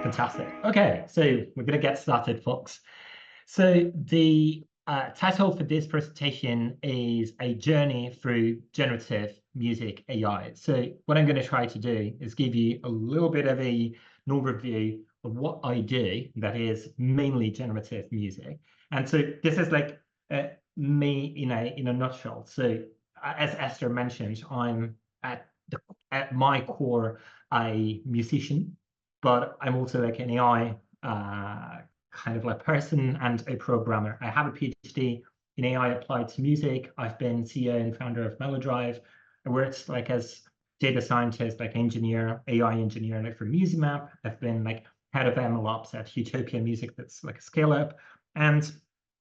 Fantastic. Okay, so we're going to get started, folks. So the title for this presentation is A Journey Through Generative Music AI. So what I'm going to try to do is give you a little bit of an overview of what I do, that is mainly generative music. And so this is like me in a nutshell. So as Esther mentioned, I'm at my core a musician, but I'm also like an AI kind of like person and a programmer. I have a PhD in AI applied to music. I've been CEO and founder of Melodrive. I worked like as data scientist, like engineer, AI engineer, like for Musimap. I've been like head of MLOps at Utopia Music, that's like a scale up. And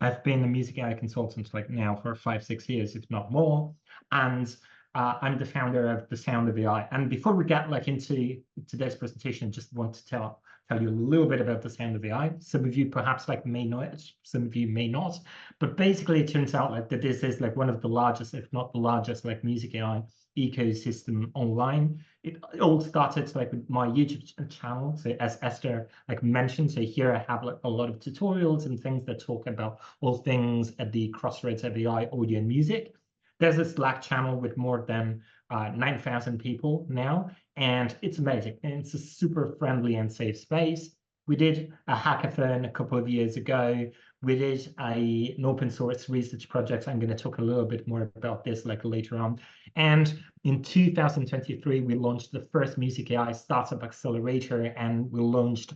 I've been a music AI consultant like now for 5-6 years, if not more. And I'm the founder of The Sound of AI. And before we get like into today's presentation, I just want to tell you a little bit about The Sound of AI. Some of you perhaps like may know it, some of you may not. But basically, it turns out like that this is like one of the largest, if not the largest, like music AI ecosystem online. It all started like with my YouTube channel. So as Esther like mentioned, so here I have like a lot of tutorials and things that talk about all things at the crossroads of AI, audio, and music. There's a Slack channel with more than 9,000 people now, and it's amazing. And it's a super friendly and safe space. We did a hackathon a couple of years ago. We did an open source research project. I'm going to talk a little bit more about this like later on. And in 2023, we launched the first Music AI startup accelerator, and we launched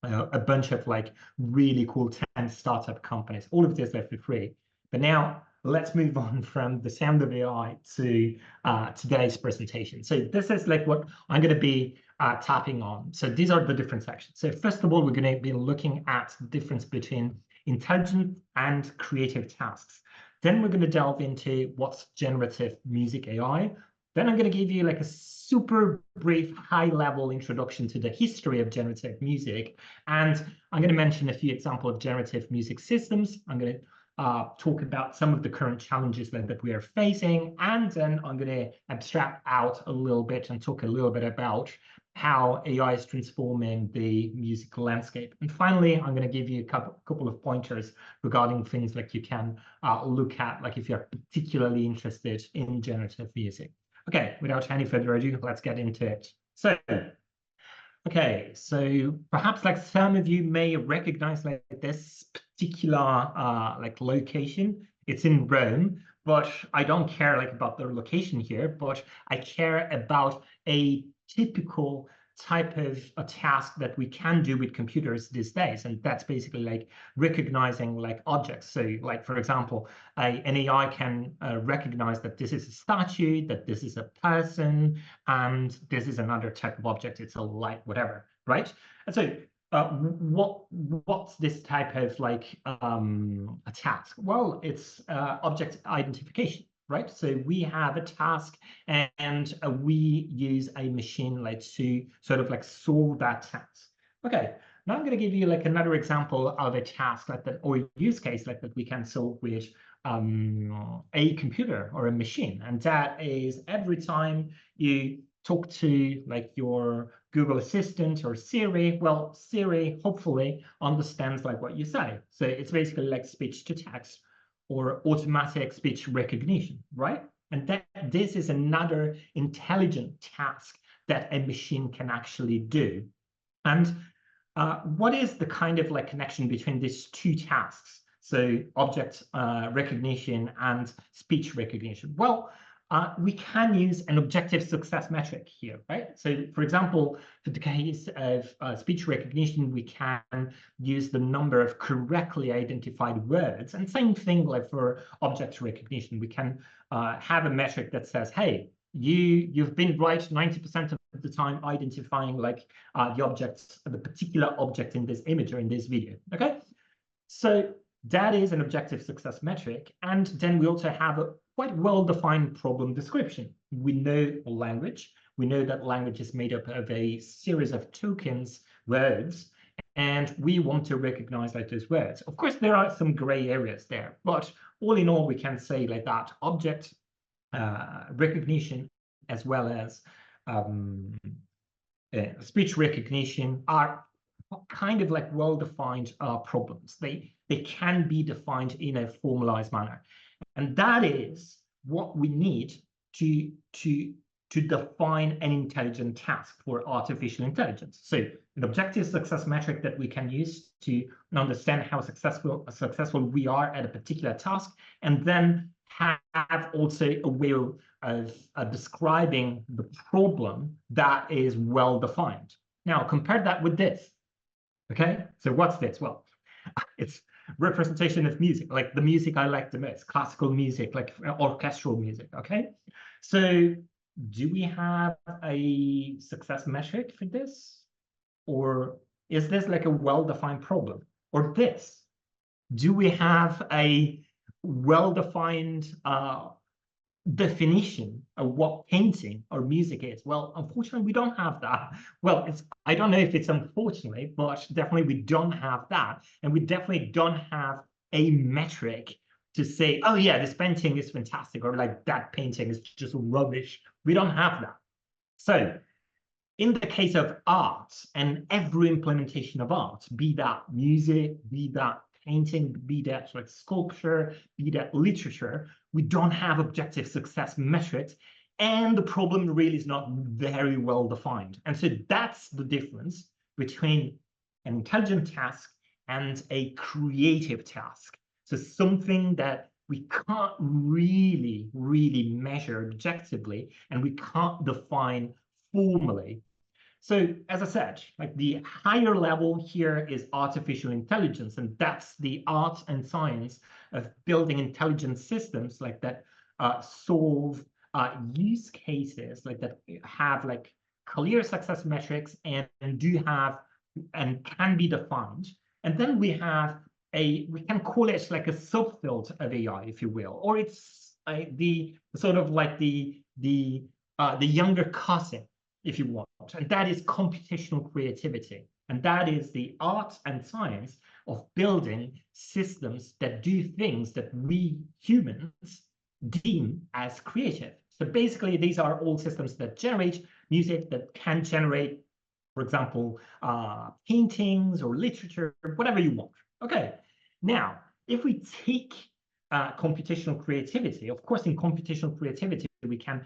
a bunch of like really cool 10 startup companies. All of this like for free. But now let's move on from The Sound of AI to today's presentation. So this is like what I'm going to be tapping on. So these are the different sections. So first of all, we're going to be looking at the difference between intelligent and creative tasks. Then we're going to delve into what's generative music AI. Then I'm going to give you like a super brief high-level introduction to the history of generative music. And I'm going to mention a few examples of generative music systems. I'm going to talk about some of the current challenges that we are facing, and then I'm going to abstract out a little bit and talk a little bit about how AI is transforming the music landscape. And finally, I'm going to give you a couple of pointers regarding things like you can look at, like if you're particularly interested in generative music. Okay, without any further ado, let's get into it. So, okay, so perhaps like some of you may recognize like this particular like location. It's in Rome, but I don't care like about the location here, but I care about a typical type of a task that we can do with computers these days, and that's basically like recognizing like objects. So like for example, an AI can recognize that this is a statue, that this is a person, and this is another type of object, it's a light, whatever, right? And so what's this type of like a task? Well, it's object identification, right? So we have a task, and we use a machine like to sort of like solve that task. Okay, now I'm going to give you like another example of a task like that, or use case like that we can solve with a computer or a machine, and that is every time you talk to like your Google Assistant or Siri, well, Siri hopefully understands like what you say. So it's basically like speech to text or automatic speech recognition, right? And that this is another intelligent task that a machine can actually do. And what is the kind of like connection between these two tasks? So object recognition and speech recognition. Well, we can use an objective success metric here, right? So for example, for the case of speech recognition, we can use the number of correctly identified words. And same thing like for object recognition, we can have a metric that says, hey, you've been right 90% of the time identifying like the objects, the particular object in this image or in this video, okay? So that is an objective success metric. And then we also have a quite well-defined problem description. We know language. We know that language is made up of a series of tokens, words, and we want to recognize like those words. Of course, there are some gray areas there, but all in all, we can say like that object recognition as well as speech recognition are kind of like well-defined problems. They can be defined in a formalized manner, and that is what we need to define an intelligent task for artificial intelligence. So an objective success metric that we can use to understand how successful we are at a particular task, and then have also a way of describing the problem that is well defined. Now compare that with this. Okay, so what's this? Well, it's representation of music, like the music I like the most, classical music, like orchestral music. Okay, so do we have a success metric for this? Or is this like a well-defined problem? Or this? Do we have a well-defined definition of what painting or music is? Well, unfortunately, we don't have that. Well, I don't know if it's unfortunately, but definitely we don't have that. And we definitely don't have a metric to say, oh yeah, this painting is fantastic, or like that painting is just rubbish. We don't have that. So in the case of art and every implementation of art, be that music, be that painting, be that like sculpture, be that literature, we don't have objective success metrics, and the problem really is not very well defined. And so that's the difference between an intelligent task and a creative task. So something that we can't really measure objectively, and we can't define formally. So as I said, like the higher level here is artificial intelligence, and that's the art and science of building intelligent systems like that solve use cases like that have like clear success metrics and do have and can be defined. And then we have we can call it like a subfield of AI, if you will, or it's the sort of like the younger cousin, if you want, and that is computational creativity. And that is the art and science of building systems that do things that we humans deem as creative. So basically, these are all systems that generate music, that can generate, for example, paintings or literature, whatever you want. Okay, now, if we take computational creativity, of course, in computational creativity, we can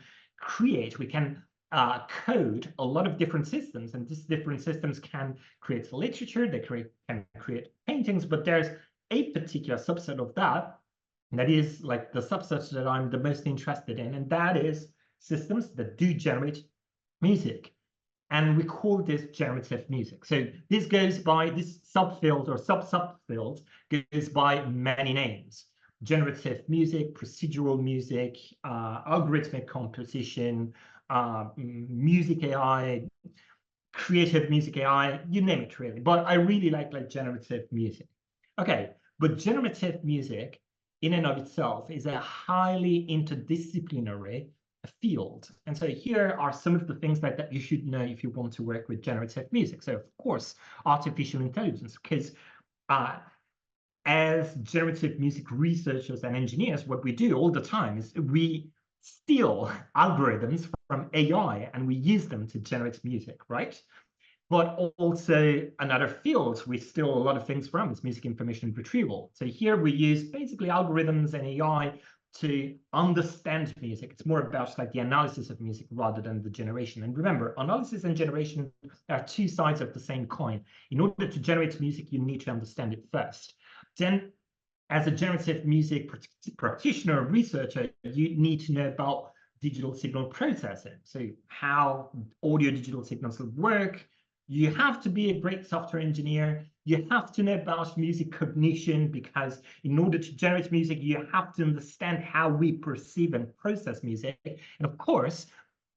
code a lot of different systems, and these different systems can create literature, they can create paintings, but there's a particular subset of that is like the subset that I'm the most interested in, and that is systems that do generate music. And we call this generative music. So this subfield or subfield goes by many names: generative music, procedural music, algorithmic composition, music AI, creative music AI, you name it really. But I really like generative music. Okay, but generative music in and of itself is a highly interdisciplinary field. And so here are some of the things that you should know if you want to work with generative music. So of course, artificial intelligence, because as generative music researchers and engineers, what we do all the time is we steal algorithms from AI and we use them to generate music, right? But also another field we steal a lot of things from is music information retrieval. So here we use basically algorithms and AI to understand music. It's more about like the analysis of music rather than the generation. And remember, analysis and generation are two sides of the same coin. In order to generate music, you need to understand it first. Then, as a generative music practitioner, researcher, you need to know about digital signal processing. So how audio digital signals work. You have to be a great software engineer. You have to know about music cognition, because in order to generate music, you have to understand how we perceive and process music. And of course,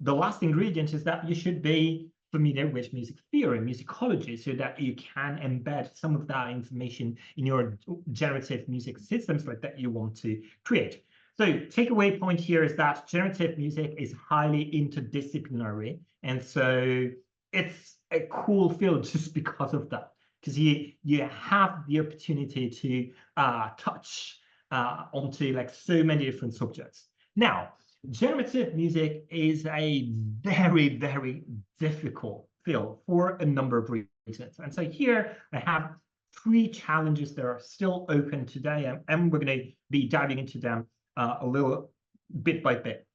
the last ingredient is that you should be familiar with music theory, musicology, so that you can embed some of that information in your generative music systems like that you want to create. So takeaway point here is that generative music is highly interdisciplinary. And so it's a cool field just because of that, because you have the opportunity to touch onto like so many different subjects. Now, generative music is a very difficult field for a number of And so here I have three challenges that are still open today, and we're going to be diving into them a little bit by bit.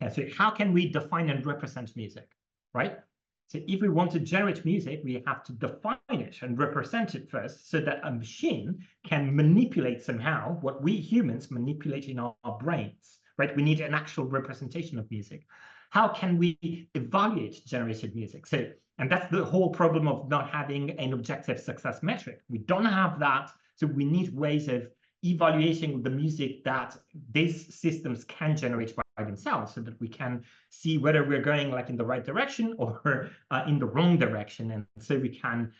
And so how can we define and represent music, right? So if we want to generate music, we have to define it and represent it first so that a machine can manipulate somehow what we humans manipulate in our brains, right? We need an actual representation of music. How can we evaluate generated music? So, and that's the whole problem of not having an objective success metric. We don't have that, so we need ways of evaluating the music that these systems can generate by themselves, so that we can see whether we're going like in the right direction or in the wrong direction, and so we can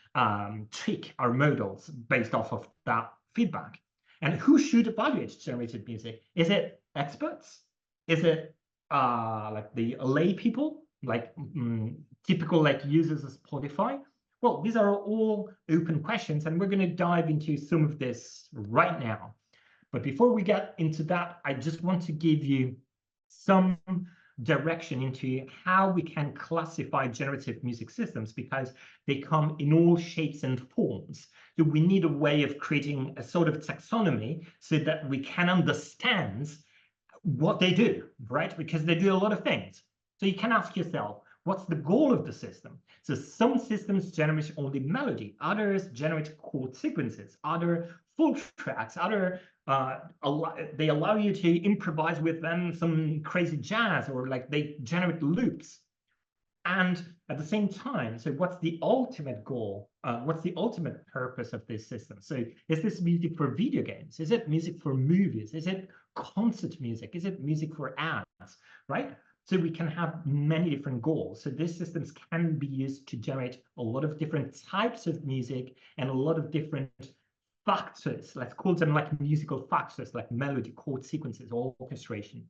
tweak our models based off of that feedback. And who should evaluate generated music? Is it experts? Is it like the lay people, like typical like users of Spotify? Well, these are all open questions, and we're going to dive into some of this right now. But before we get into that, I just want to give you some direction into how we can classify generative music systems, because they come in all shapes and forms. So we need a way of creating a sort of taxonomy so that we can understand what they do, right? Because they do a lot of things. So you can ask yourself, what's the goal of the system? So some systems generate only melody, others generate chord sequences, other full tracks, other they allow you to improvise with them some crazy jazz, or like they generate loops. And at the same time, so what's the ultimate goal? What's the ultimate purpose of this system? So is this music for video games? Is it music for movies? Is it concert music? Is it music for ads, right? So we can have many different goals. So these systems can be used to generate a lot of different types of music and a lot of different factors. Let's call them like musical factors, like melody, chord sequences, or orchestration.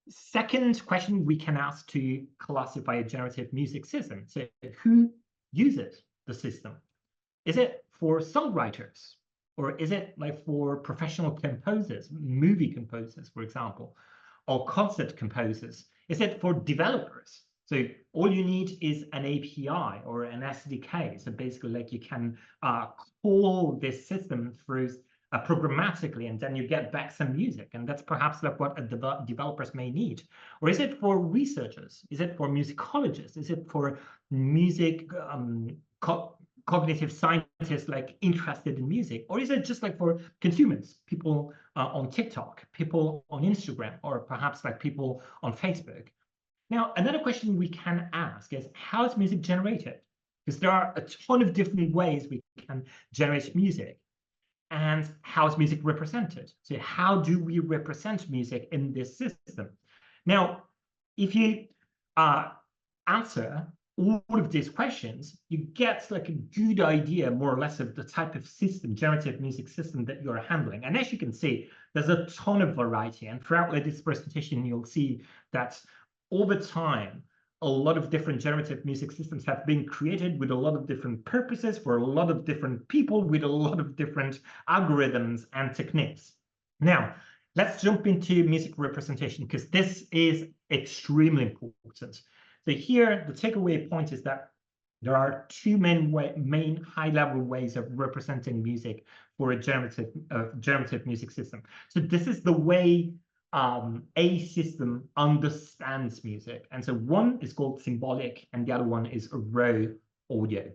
Second question we can ask to classify a generative music system. So who uses the system? Is it for songwriters? Or is it like for professional composers, movie composers, for example, or concert composers? Is it for developers? So all you need is an API or an SDK. So basically, like you can call this system through programmatically, and then you get back some music. And that's perhaps like what developers may need. Or is it for researchers? Is it for musicologists? Is it for music cognitive scientists like interested in music? Or is it just like for consumers, people on TikTok, people on Instagram, or perhaps like people on Facebook? Now, another question we can ask is, how is music generated? Because there are a ton of different ways we can generate music. And how is music represented? So how do we represent music in this system? Now, if you answer all of these questions, you get like a good idea, more or less, of the type of system, generative music system, that you're handling. And as you can see, there's a ton of variety. And throughout this presentation, you'll see that over time, a lot of different generative music systems have been created with a lot of different purposes for a lot of different people with a lot of different algorithms and techniques. Now, let's jump into music representation, because this is extremely important. So here, the takeaway point is that there are two main high-level ways of representing music for a generative music system. So this is the way a system understands music. And so one is called symbolic, and the other one is raw audio.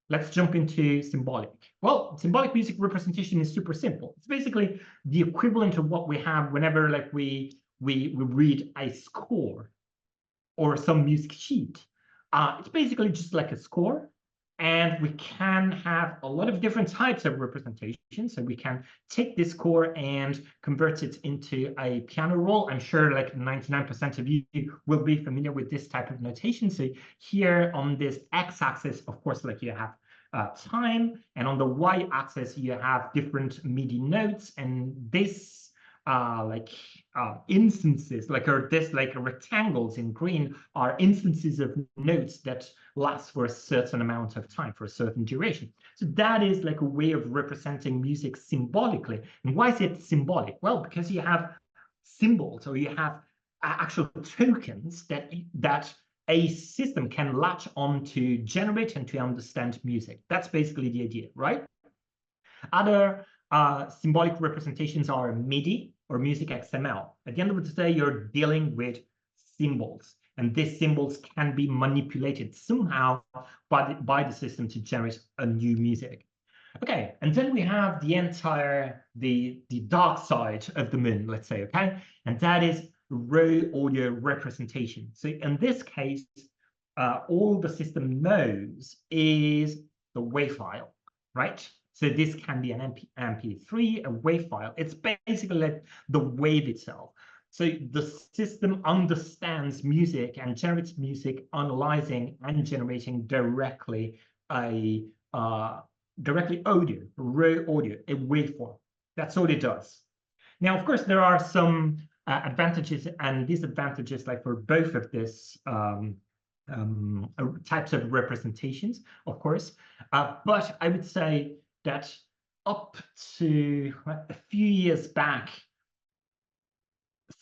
Let's jump into symbolic. Well, symbolic music representation is super simple. It's basically the equivalent of what we have whenever like we read a score or some music sheet. It's basically just like a score. And we can have a lot of different types of representation. So we can take this score and convert it into a piano roll. I'm sure like 99% of you will be familiar with this type of notation. So here on this x-axis, of course, like you have time, and on the y-axis you have different MIDI notes, and this instances, like rectangles in green, are instances of notes that last for a certain amount of time, for a certain duration. So that is like a way of representing music symbolically. And why is it symbolic? Well, because you have symbols, or you have actual tokens that a system can latch on to generate and to understand music. That's basically the idea, right? Other symbolic representations are MIDI or music XML. At the end of the day, you're dealing with symbols, and these symbols can be manipulated somehow by the system to generate a new music. Okay, and then we have the dark side of the moon, let's say, okay? And that is raw audio representation. So in this case, all the system knows is the WAV file, right? So this can be an MP3, a WAV file. It's basically like the wave itself. So the system understands music and generates music, analyzing and generating directly directly audio, raw audio, a waveform. That's all it does. Now, of course, there are some advantages and disadvantages, like for both of these types of representations, of course. But I would say that up to a few years back,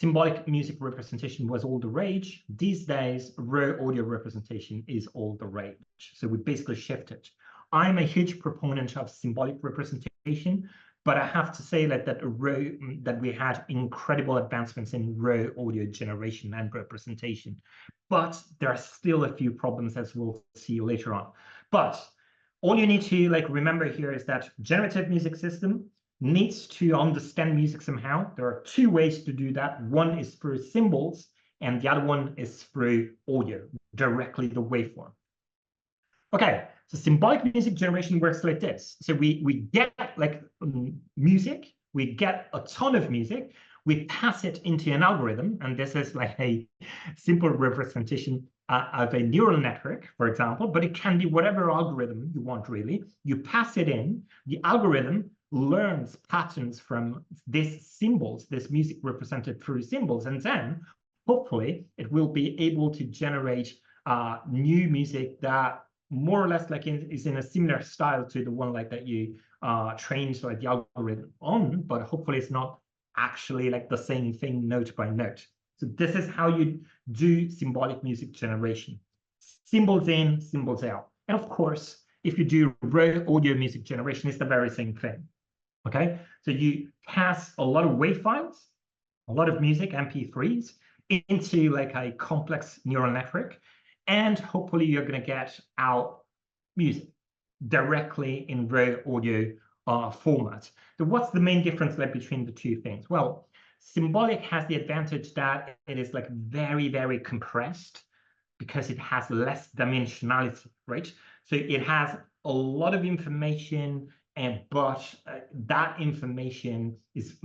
symbolic music representation was all the rage. These days, raw audio representation is all the rage. So we basically shifted. I'm a huge proponent of symbolic representation, but I have to say that we had incredible advancements in raw audio generation and representation. But there are still a few problems, as we'll see later on. But all you need to remember here is that generative music system needs to understand music somehow. There are two ways to do that. One is through symbols, and the other one is through audio, directly the waveform. Okay, so symbolic music generation works like this. So we get music, we get a ton of music, we pass it into an algorithm, and this is like a simple representation of a neural network, for example, but it can be whatever algorithm you want, really. You pass it in, the algorithm learns patterns from these symbols, this music represented through symbols, and then hopefully it will be able to generate new music that more or less is in a similar style to the one that you trained the algorithm on, but hopefully it's not actually the same thing note by note. So this is how you do symbolic music generation. Symbols in, symbols out. And of course, if you do raw audio music generation, it's the very same thing. Okay, so you pass a lot of WAV files, a lot of music, MP3s, into a complex neural network, and hopefully you're going to get out music directly in raw audio format. So what's the main difference between the two things? Well, symbolic has the advantage that it is very, very compressed because it has less dimensionality, right? So it has a lot of information, but that information is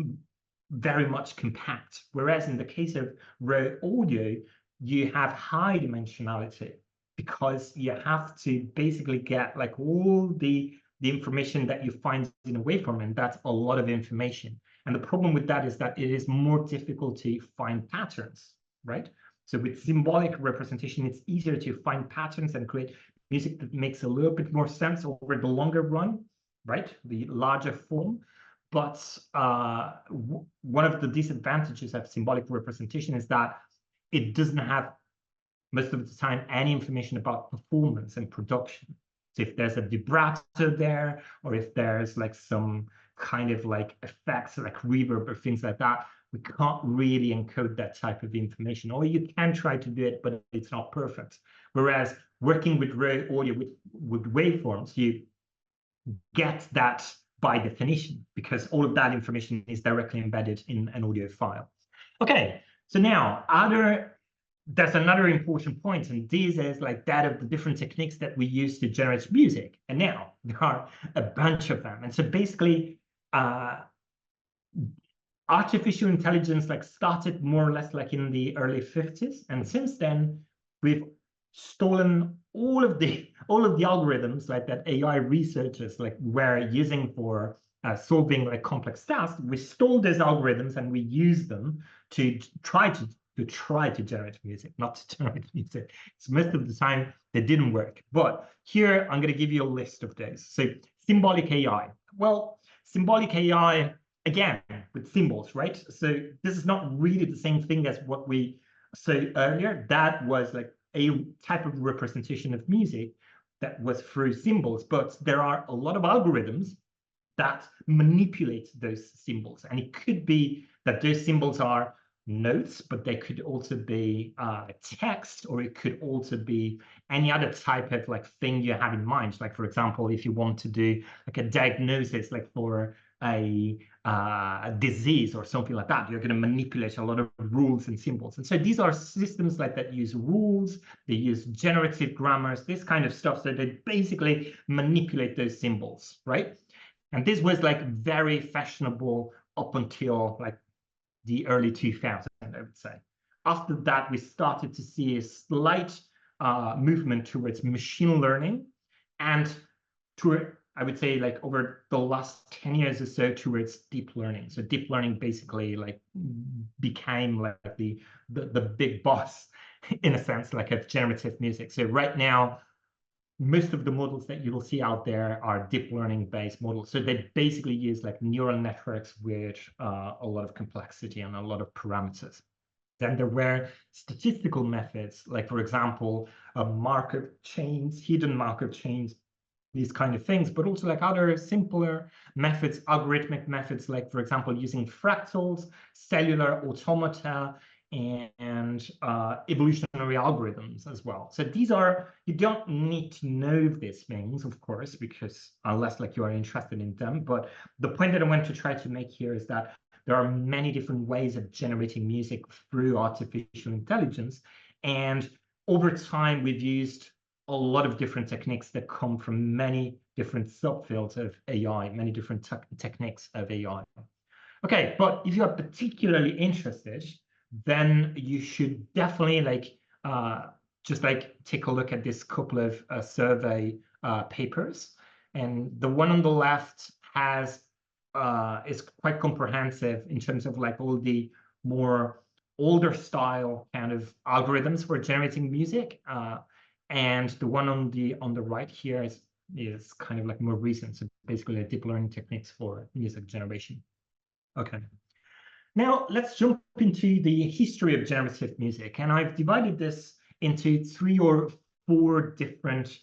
very much compact. Whereas in the case of raw audio, you have high dimensionality because you have to basically get all the information that you find in a waveform, and that's a lot of information. And the problem with that is that it is more difficult to find patterns, right? So with symbolic representation, it's easier to find patterns and create music that makes a little bit more sense over the longer run, right? The larger form. But one of the disadvantages of symbolic representation is that it doesn't have, most of the time, any information about performance and production. So if there's a vibrato there, or if there's some kind of effects reverb or things like that, we can't really encode that type of information. Or you can try to do it, but it's not perfect. Whereas working with raw audio with waveforms, you get that by definition, because all of that information is directly embedded in an audio file. Okay, so now there's another important point, and this is that of the different techniques that we use to generate music. And now there are a bunch of them. And so basically, artificial intelligence started more or less in the early 50s, and since then we've stolen all of the algorithms that AI researchers were using for solving complex tasks. We stole those algorithms and we use them to try to generate music, not to generate music. So most of the time they didn't work. But here I'm going to give you a list of those. So symbolic AI. Well, symbolic AI, again, with symbols, right? So this is not really the same thing as what we said earlier. That was a type of representation of music that was through symbols, but there are a lot of algorithms that manipulate those symbols. And it could be that those symbols are notes, but they could also be text, or it could also be any other type of like thing you have in mind. Like, for example, if you want to do like a diagnosis, like for a disease or something like that, you're going to manipulate a lot of rules and symbols. And so these are systems like that use rules, they use generative grammars, this kind of stuff. So they basically manipulate those symbols, right? And this was like very fashionable up until like the early 2000s, I would say. After that, we started to see a slight movement towards machine learning, and toward, I would say, like over the last 10 years or so, towards deep learning. So deep learning basically like became like the big boss in a sense, like of generative music. So right now, most of the models that you will see out there are deep learning based models. So they basically use like neural networks with a lot of complexity and a lot of parameters. Then there were statistical methods, like for example, Markov chains, hidden Markov chains, these kind of things, but also like other simpler methods, algorithmic methods, like for example, using fractals, cellular automata, and evolutionary algorithms as well. So these are, you don't need to know these things, of course, because unless like you are interested in them. But the point that I want to try to make here is that there are many different ways of generating music through artificial intelligence. And over time, we've used a lot of different techniques that come from many different subfields of AI, many different techniques of AI. Okay, but if you are particularly interested, then you should definitely like just like take a look at this couple of survey papers. And the one on the left has is quite comprehensive in terms of like all the more older style kind of algorithms for generating music. And the one on the right here is kind of like more recent, so basically deep learning techniques for music generation. Okay. Now let's jump into the history of generative music, and I've divided this into 3 or 4 different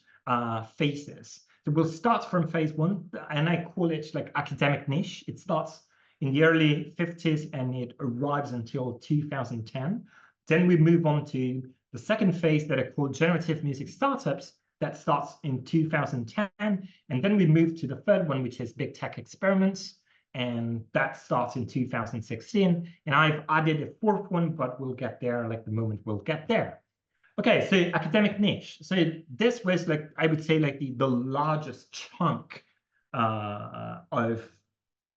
phases. So we'll start from phase 1, and I call it like academic niche. It starts in the early 50s and it arrives until 2010. Then we move on to the second phase that I call generative music startups. That starts in 2010, and then we move to the third one, which is big tech experiments. And that starts in 2016. And I've added a 4th one, but we'll get there like the moment we'll get there. Okay, so academic niche. So this was like, I would say like the largest chunk of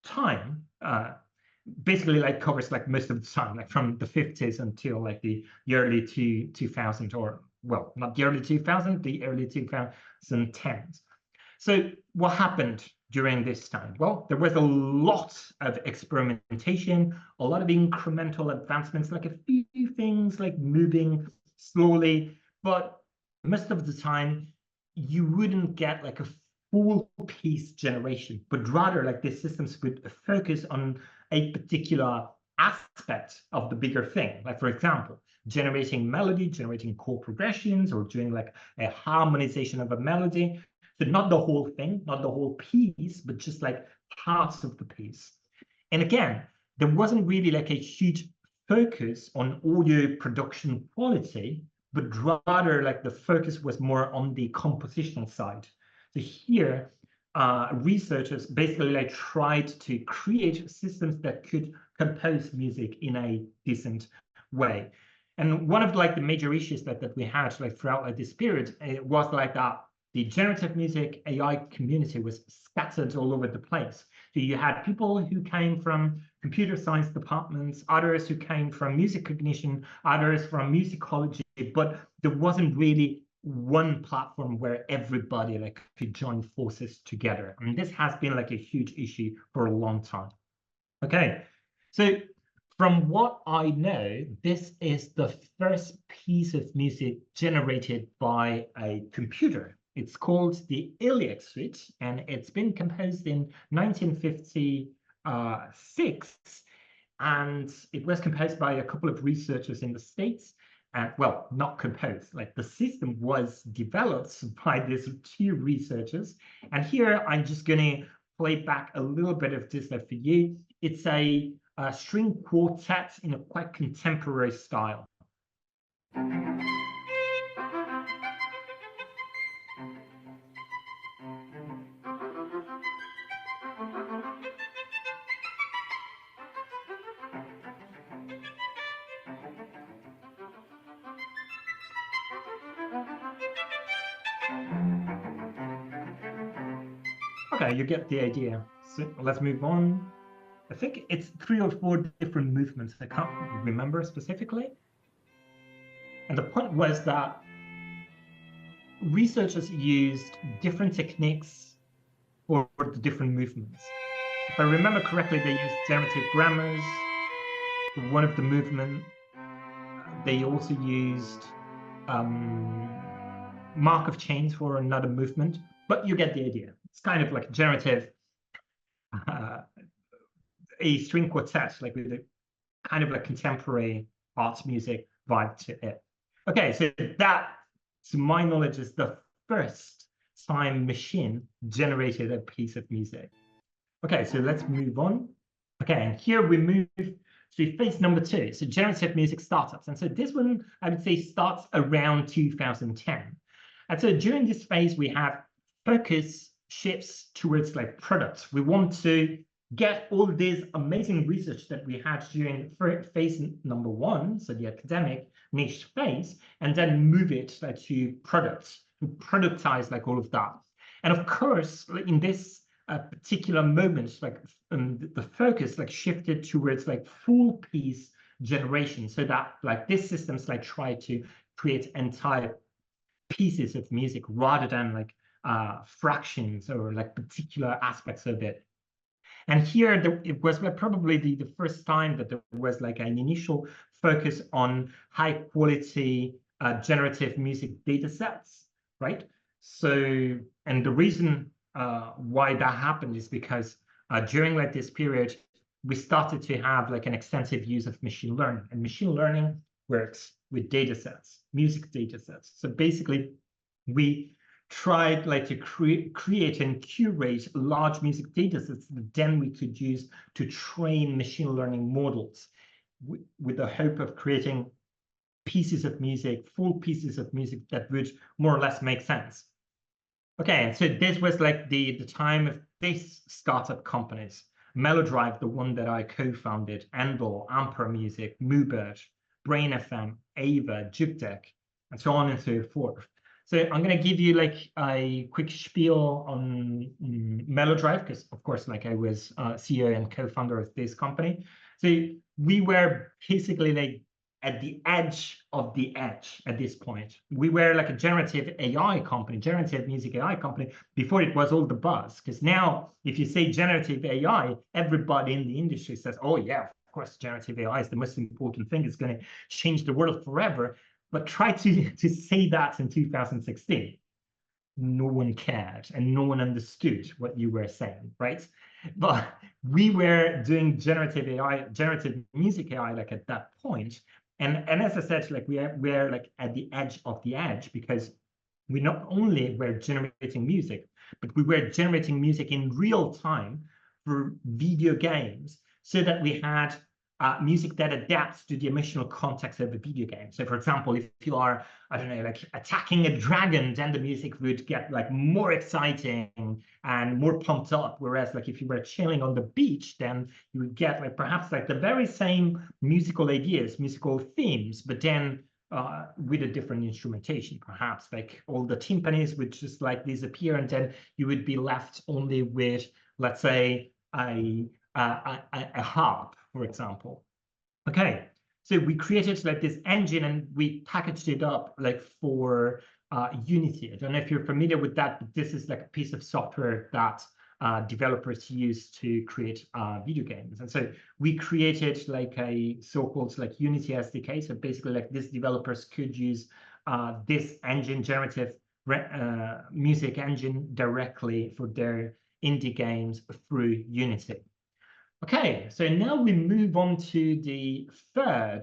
time, basically like covers like most of the time, like from the 50s until like the early 2000, or well, not the early 2000, the early 2010s. So what happened during this time? Well, there was a lot of experimentation, a lot of incremental advancements, like a few things like moving slowly, but most of the time you wouldn't get like a full piece generation, but rather like the systems would focus on a particular aspect of the bigger thing. Like for example, generating melody, generating chord progressions, or doing like a harmonization of a melody. So not the whole thing, not the whole piece, but just like parts of the piece. And again, there wasn't really like a huge focus on audio production quality, but rather like the focus was more on the compositional side. So here, researchers basically like tried to create systems that could compose music in a decent way. And one of like the major issues that we had like throughout like this period, it was like that the generative music AI community was scattered all over the place. So you had people who came from computer science departments, others who came from music cognition, others from musicology, but there wasn't really one platform where everybody like could join forces together. And this has been like a huge issue for a long time. Okay, so from what I know, this is the first piece of music generated by a computer. It's called the Iliac Suite, and it's been composed in 1956, and it was composed by a couple of researchers in the States. and well, not composed, like the system was developed by these two researchers. And here I'm just going to play back a little bit of this for you. It's a string quartet in a quite contemporary style. Okay, you get the idea. So let's move on. I think it's 3 or 4 different movements. I can't remember specifically. And the point was that researchers used different techniques for the different movements. If I remember correctly, they used generative grammars for one of the movements. They also used Markov chains for another movement, but you get the idea. It's kind of like generative, a string quartet, like with a kind of like contemporary arts music vibe to it. Okay, so that, to my knowledge, is the first time machine generated a piece of music. Okay, so let's move on. Okay, and here we move to phase number 2, so generative music startups. And so this one, I would say, starts around 2010. And so during this phase, we have focus shifts towards like products. We want to get all this amazing research that we had during phase number 1, so the academic niche phase, and then move it to products, to productize like all of that. And of course, in this particular moment, like the focus like shifted towards like full piece generation, so that like these systems like try to create entire pieces of music rather than like fractions or like particular aspects of it. And here it was probably the first time that there was like an initial focus on high quality generative music data sets, right? So, and the reason why that happened is because during like this period, we started to have like an extensive use of machine learning, and machine learning works with data sets, music data sets. So basically, we tried like to create and curate large music data sets that then we could use to train machine learning models with the hope of creating pieces of music, full pieces of music that would more or less make sense. Okay, and so this was like the time of these startup companies. Melodrive, the one that I co-founded, Endor, Ampere Music, Moobert, Brain FM, Ava, Jukdeck, and so on and so forth. So I'm going to give you like a quick spiel on Melodrive, because of course, like I was CEO and co-founder of this company. So we were basically like at the edge of the edge at this point. We were like a generative AI company, generative music AI company, before it was all the buzz. Because now, if you say generative AI, everybody in the industry says, oh yeah, of course, generative AI is the most important thing. It's going to change the world forever. But try to say that in 2016. No one cared and no one understood what you were saying, right? But we were doing generative AI, generative music AI, like at that point. And as I said, like we're like at the edge of the edge, because we not only were generating music, but we were generating music in real time for video games, so that we had music that adapts to the emotional context of the video game. So for example, if you are, I don't know, like attacking a dragon, then the music would get like more exciting and more pumped up. Whereas like if you were chilling on the beach, then you would get like perhaps like the very same musical ideas, musical themes, but then with a different instrumentation. Perhaps like all the timpanis would just like disappear, and then you would be left only with, let's say, a harp, for example. Okay, so we created like this engine and we packaged it up like for Unity. I don't know if you're familiar with that, but this is like a piece of software that developers use to create video games. And so we created like a so-called like Unity SDK. So basically like these developers could use this engine, generative music engine, directly for their indie games through Unity. Okay, so now we move on to the third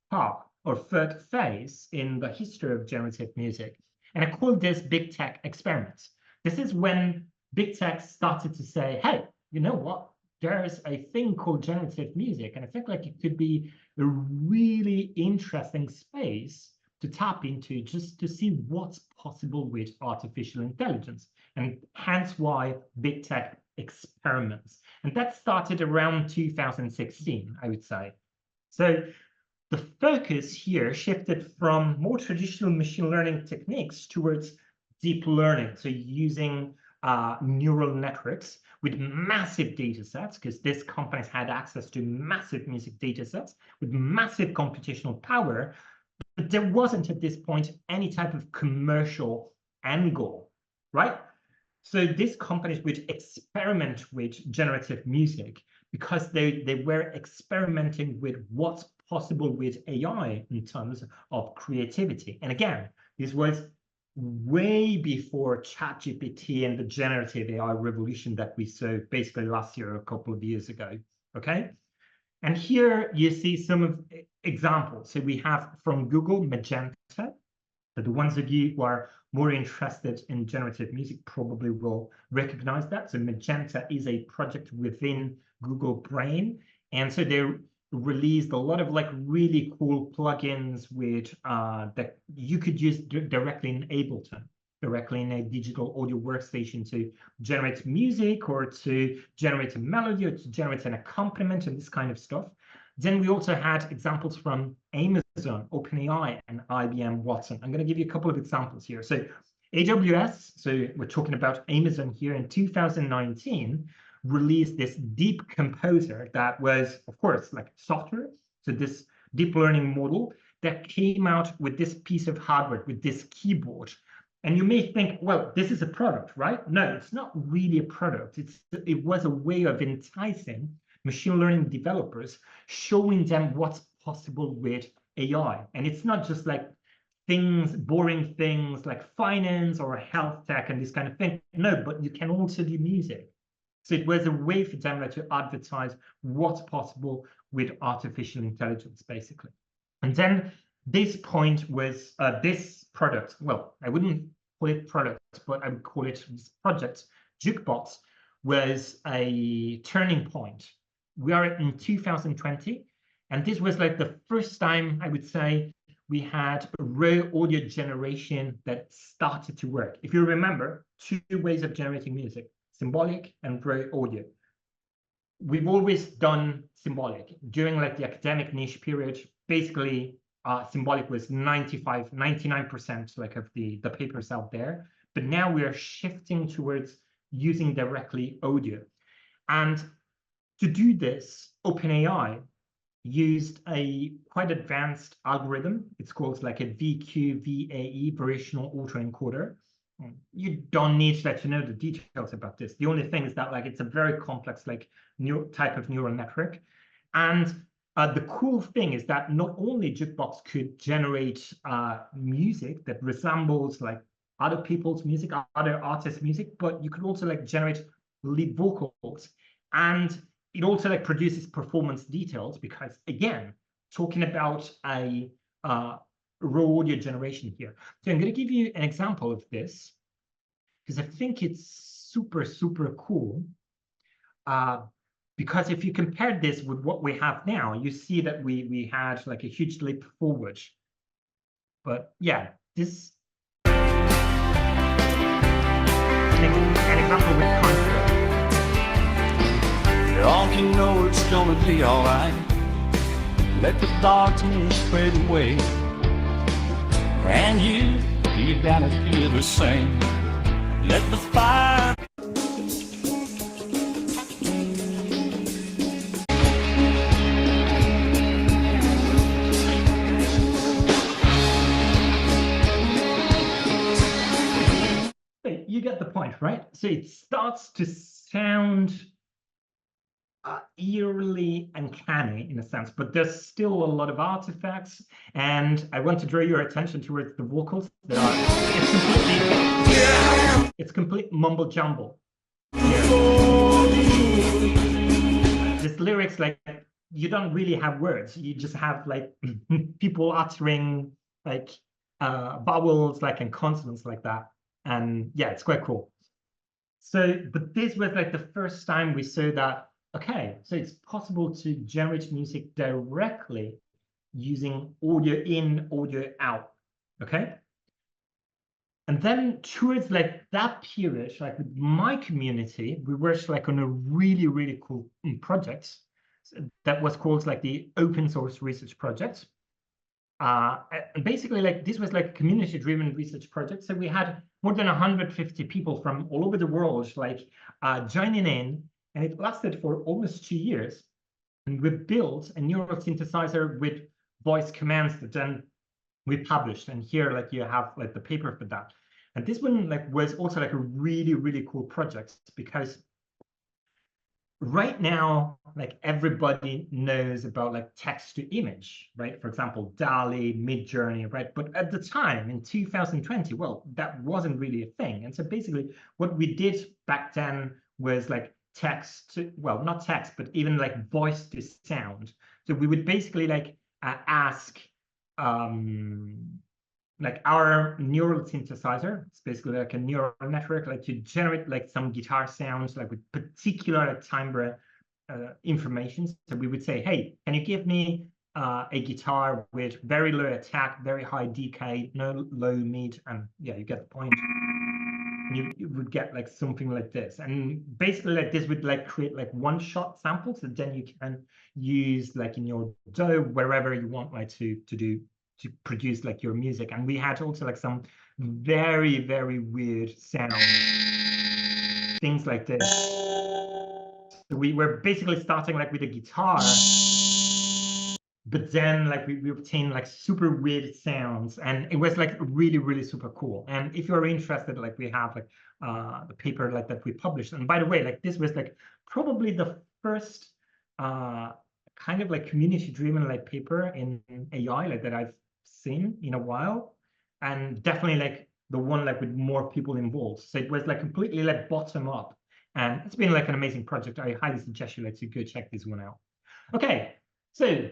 part or third phase in the history of generative music. And I call this big tech experiments. This is when big tech started to say, hey, you know what? There's a thing called generative music, and I think like it could be a really interesting space to tap into just to see what's possible with artificial intelligence, and hence why big tech experiments. And that started around 2016, I would say. So the focus here shifted from more traditional machine learning techniques towards deep learning, so using neural networks with massive data sets, because these companies had access to massive music data sets with massive computational power, but there wasn't at this point any type of commercial angle, right? So these companies would experiment with generative music because they were experimenting with what's possible with AI in terms of creativity. And again, this was way before ChatGPT and the generative AI revolution that we saw basically last year, a couple of years ago, okay? And here you see some of examples. So we have from Google, Magenta. So the ones of you who are more interested in generative music probably will recognize that. So Magenta is a project within Google Brain. And so they released a lot of like really cool plugins with that you could use directly in Ableton, directly in a digital audio workstation to generate music or to generate a melody or to generate an accompaniment and this kind of stuff. Then we also had examples from Amazon, OpenAI, and IBM Watson. I'm going to give you a couple of examples here. So AWS, so we're talking about Amazon here, in 2019, released this deep composer that was, of course, like software. So this deep learning model that came out with this piece of hardware, with this keyboard. And you may think, well, this is a product, right? No, it's not really a product. It was a way of enticing machine learning developers, showing them what's possible with AI. And it's not just like things, boring things like finance or health tech and this kind of thing. No, but you can also do music. So it was a way for them to advertise what's possible with artificial intelligence, basically. And then this point was this product. Well, I wouldn't call it product, but I would call it this project, Jukebox, was a turning point. We are in 2020, and this was like the first time, I would say, we had raw audio generation that started to work. If you remember, two ways of generating music: symbolic and raw audio. We've always done symbolic. During like the academic niche period, basically symbolic was 99% like of the papers out there. But now we are shifting towards using directly audio. And to do this, OpenAI used a quite advanced algorithm. It's called like a VQVAE, variational autoencoder. You don't need to know the details about this. The only thing is that like it's a very complex like new type of neural network. And the cool thing is that not only Jukebox could generate music that resembles like other people's music, other artists' music, but you could also like generate lead vocals. And it also like produces performance details because, again, talking about a raw audio generation here. So I'm going to give you an example of this because I think it's super, super cool. Because if you compare this with what we have now, you see that we had like a huge leap forward. But yeah, this an example with concept. All you know it's gonna be alright. Let the darkness spread away, and you gotta feel the same. Let the fire. You get the point, right? So it starts to sound eerily uncanny in a sense, but there's still a lot of artifacts, and I want to draw your attention towards the vocals. It's complete mumble jumble. This lyrics, like you don't really have words. You just have like people uttering like vowels like and consonants like that. And yeah, it's quite cool. So, but this was like the first time we saw that, okay, so it's possible to generate music directly using audio in, audio out, okay? And then towards like that period, like with my community, we worked like on a really, really cool project that was called like the open source research project. And basically like this was like a community-driven research project. So we had more than 150 people from all over the world like joining in, and it lasted for almost 2 years. And we built a neural synthesizer with voice commands that then we published. And here like you have like the paper for that. And this one like was also like a really, really cool project, because right now, like everybody knows about like text to image, right? For example, DALL-E, Midjourney, right? But at the time in 2020, well, that wasn't really a thing. And so basically what we did back then was like text to, well, not text, but even like voice to sound. So we would basically like ask like our neural synthesizer, it's basically like a neural network, like to generate like some guitar sounds, like with particular timbre information. So we would say, hey, can you give me a guitar with very low attack, very high decay, no low mid, and yeah, you get the point. And you would get like something like this. And basically like this would like create like one-shot samples that then you can use like in your DAW, wherever you want like to produce like your music. And we had also like some very, very weird sounds, things like this. So we were basically starting like with a guitar, but then like we obtained like super weird sounds, and it was like really, really super cool. And if you're interested, like we have like the paper like that we published. And by the way, like this was like probably the first kind of like community-driven like paper in AI like that I've seen in a while, and definitely like the one like with more people involved. So it was like completely like bottom up, and it's been like an amazing project. I highly suggest you like to go check this one out. Okay, so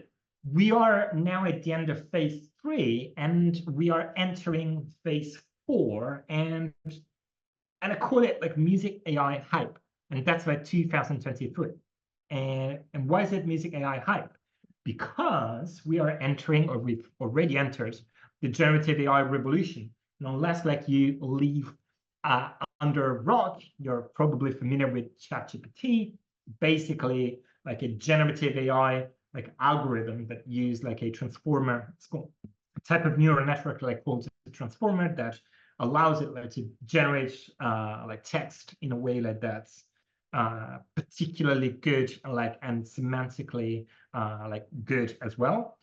we are now at the end of phase 3, and we are entering phase 4, and I call it like music AI hype, and that's like 2023. And why is it music AI hype? Because we are entering, or we've already entered, the generative AI revolution. And unless like you live under a rock, you're probably familiar with ChatGPT, basically like a generative AI like algorithm that use like a transformer. It's called a type of neural network like called a transformer that allows it like to generate like text in a way like that's particularly good, like, and semantically like good as well.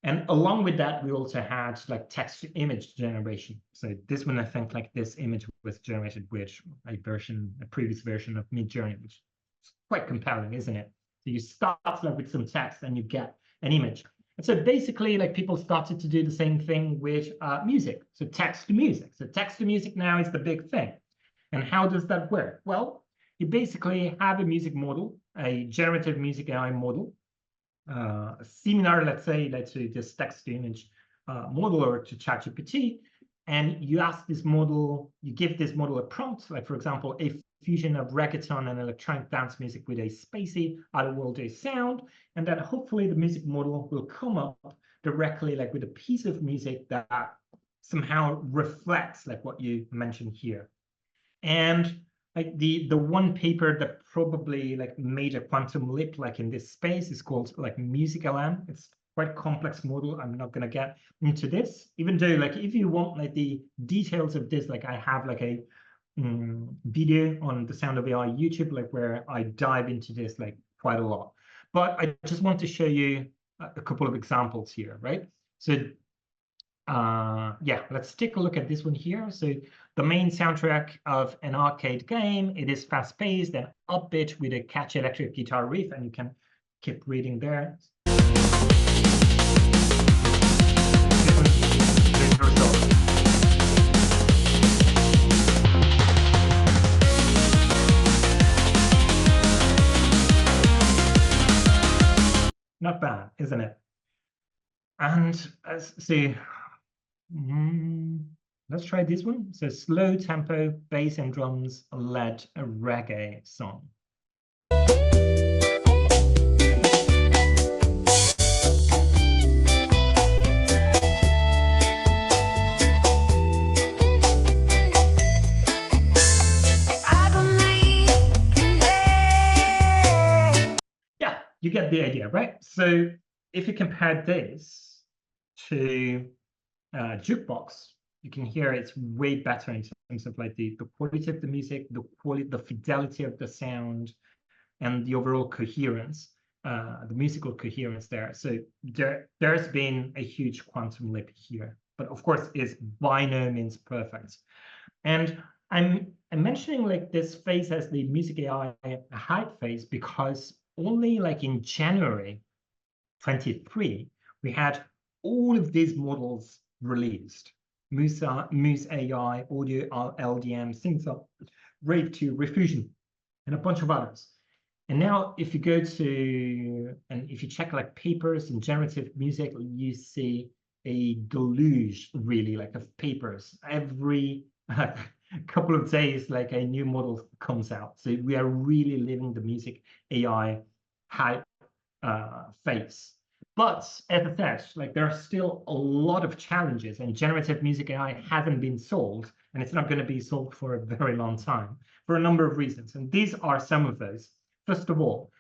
And along with that, we also had like text to image generation. So this one, I think like this image was generated with a previous version of Midjourney, which is quite compelling, isn't it? So you start like with some text and you get an image. And so basically like people started to do the same thing with music. So text to music. So text to music now is the big thing. And how does that work? Well, you basically have a music model, a generative music AI model, similar, let's say, to this text-to-image model or to ChatGPT, and you ask this model, you give this model a prompt, like for example, a fusion of reggaeton and electronic dance music with a spacey, otherworldly sound, and then hopefully the music model will come up directly like with a piece of music that somehow reflects like what you mentioned here. And like the one paper that probably like made a quantum leap like in this space is called like MusicLM. It's quite complex model. I'm not gonna get into this, even though like if you want like the details of this, like I have like a video on the Sound of AI YouTube, like where I dive into this like quite a lot. But I just want to show you a couple of examples here, right? So yeah, let's take a look at this one here. So the main soundtrack of an arcade game, it is fast-paced and upbeat with a catchy electric guitar riff, and you can keep reading there. Not bad, isn't it? And see, let's try this one. So slow tempo, bass and drums led a reggae song. Yeah, you get the idea, right? So if you compare this to jukebox, you can hear it's way better in terms of like the quality of the music, the quality, the fidelity of the sound, and the overall coherence, the musical coherence there. So there's been a huge quantum leap here, but of course is by no means perfect. And I'm mentioning like this phase as the music AI hype phase because only like in January 23, we had all of these models released. Muse AI, Audio LDM, SynthUp, Rave 2, Refusion, and a bunch of others. And now if you go to, and if you check like papers in generative music, you see a deluge really like of papers. Every couple of days, like a new model comes out. So we are really living the music AI hype phase. But as I said, like there are still a lot of challenges, and generative music AI hasn't been solved, and it's not going to be solved for a very long time for a number of reasons. And these are some of those. First of all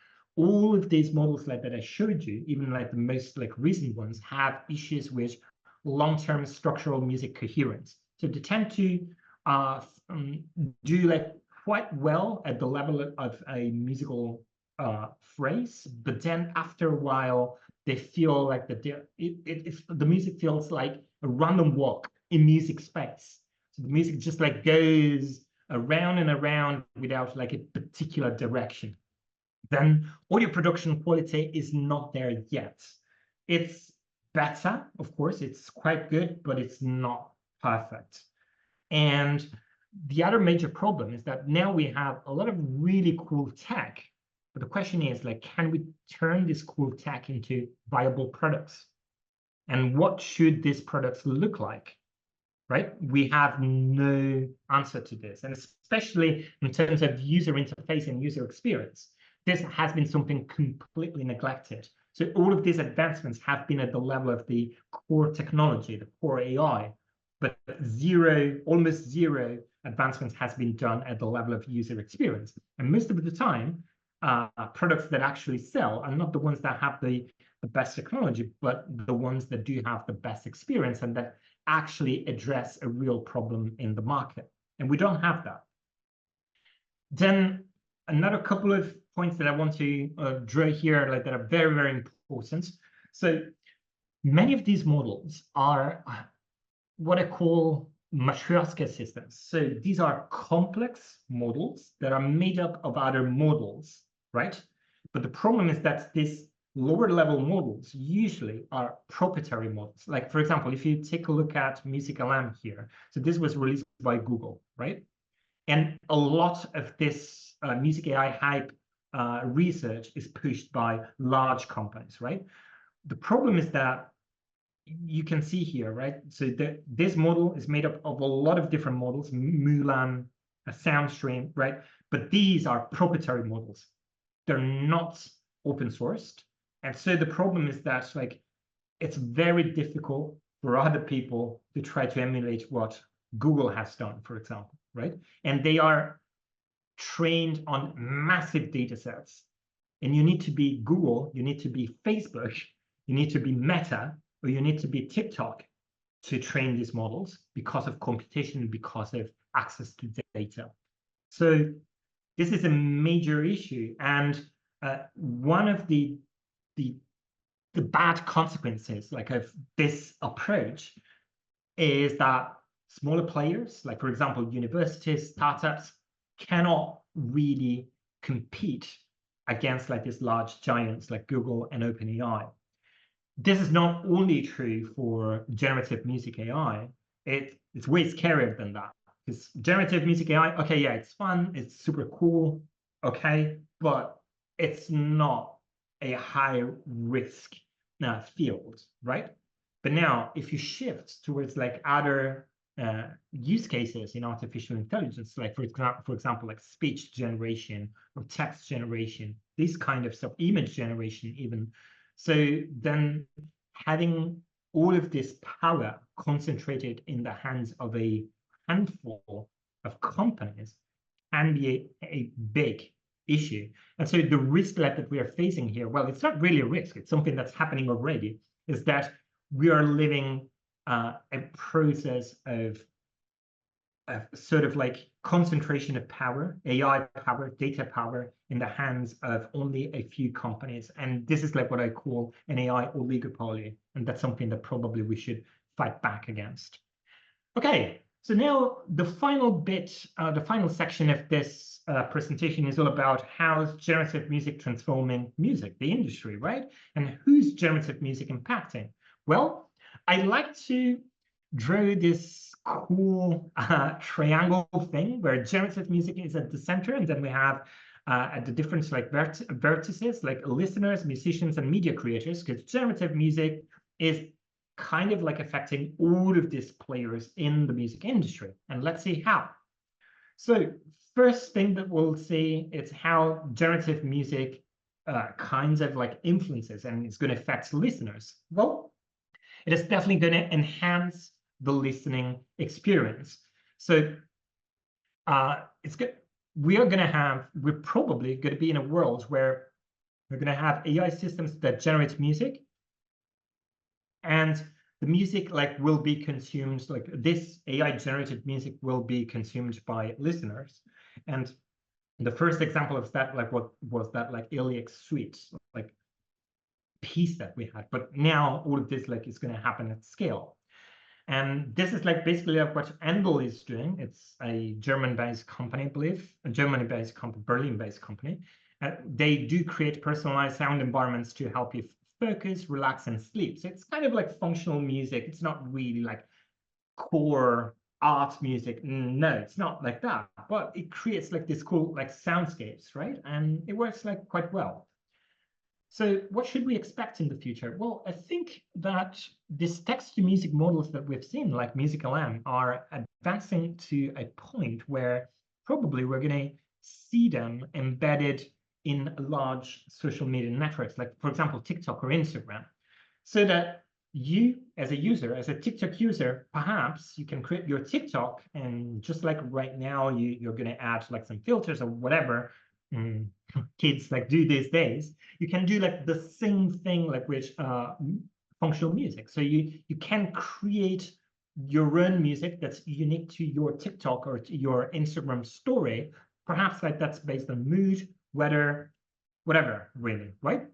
of these models like that I showed you, even like the most like recent ones, have issues with long-term structural music coherence. So they tend to do like quite well at the level of a musical phrase, but then after a while they feel like that the music feels like a random walk in music space. So the music just like goes around and around without like a particular direction. Then audio production quality is not there yet. It's better, of course, it's quite good, but it's not perfect. And the other major problem is that now we have a lot of really cool tech, but the question is like, can we turn this cool tech into viable products? And what should these products look like? Right? We have no answer to this. And especially in terms of user interface and user experience, this has been something completely neglected. So all of these advancements have been at the level of the core technology, the core AI, but almost zero advancements has been done at the level of user experience. And most of the time, products that actually sell are not the ones that have the best technology, but the ones that do have the best experience and that actually address a real problem in the market. And we don't have that. Then another couple of points that I want to draw here, like that are very, very important. So many of these models are what I call Matryoshka systems. So these are complex models that are made up of other models, right? But the problem is that these lower level models usually are proprietary models. Like, for example, if you take a look at Musimap here, so this was released by Google, right? And a lot of this music AI hype research is pushed by large companies, right? The problem is that you can see here, right? So this model is made up of a lot of different models, Mulan, a Soundstream, right? But these are proprietary models. They're not open sourced. And so the problem is that like it's very difficult for other people to try to emulate what Google has done, for example, right? And they are trained on massive data sets. And you need to be Google, you need to be Facebook, you need to be Meta, or you need to be TikTok to train these models because of competition, because of access to data. So this is a major issue. And one of the bad consequences like of this approach is that smaller players, like for example, universities, startups, cannot really compete against like these large giants like Google and OpenAI. This is not only true for generative music AI, it's way scarier than that. Because generative music AI, okay, yeah, it's fun, it's super cool, okay, but it's not a high risk field, right? But now, if you shift towards like other use cases in artificial intelligence, like for example, like speech generation or text generation, this kind of stuff, image generation even. So then having all of this power concentrated in the hands of a handful of companies can be a big issue. And so the risk that we are facing here, well, it's not really a risk, it's something that's happening already, is that we are living a process of sort of like concentration of power, AI power, data power in the hands of only a few companies. And this is like what I call an AI oligopoly. And that's something that probably we should fight back against. Okay, so now the final bit, the final section of this presentation is all about how generative music transforming music, the industry, right? And who's generative music impacting? Well, I like to draw this cool triangle thing where generative music is at the center, and then we have at the different like vertices, like listeners, musicians, and media creators, because generative music is kind of like affecting all of these players in the music industry. And let's see how. So first thing that we'll see is how generative music kinds of like influences and it's going to affect listeners. Well, it is definitely going to enhance the listening experience. So it's good. We're probably going to be in a world where we're going to have AI systems that generate music, and the music like will be consumed, like this AI generated music will be consumed by listeners. And the first example of that, like what was that like Iliac suite, like piece that we had. But now all of this like is going to happen at scale. And this is like basically like what Endel is doing. It's a German-based company, I believe, a Germany-based company, Berlin-based company. They do create personalized sound environments to help you focus, relax, and sleep. So it's kind of like functional music. It's not really like core art music. No, it's not like that. But it creates like this cool like soundscapes, right? And it works like quite well. So what should we expect in the future? Well, I think that these text-to-music models that we've seen, like Musical.ly, are advancing to a point where probably we're going to see them embedded in large social media networks, like, for example, TikTok or Instagram, so that you, as a user, as a TikTok user, perhaps you can create your TikTok, and just like right now, you're going to add like some filters or whatever kids like do these days, you can do like the same thing like with functional music. So you can create your own music that's unique to your TikTok or to your Instagram story, perhaps like that's based on mood, weather, whatever, really, right?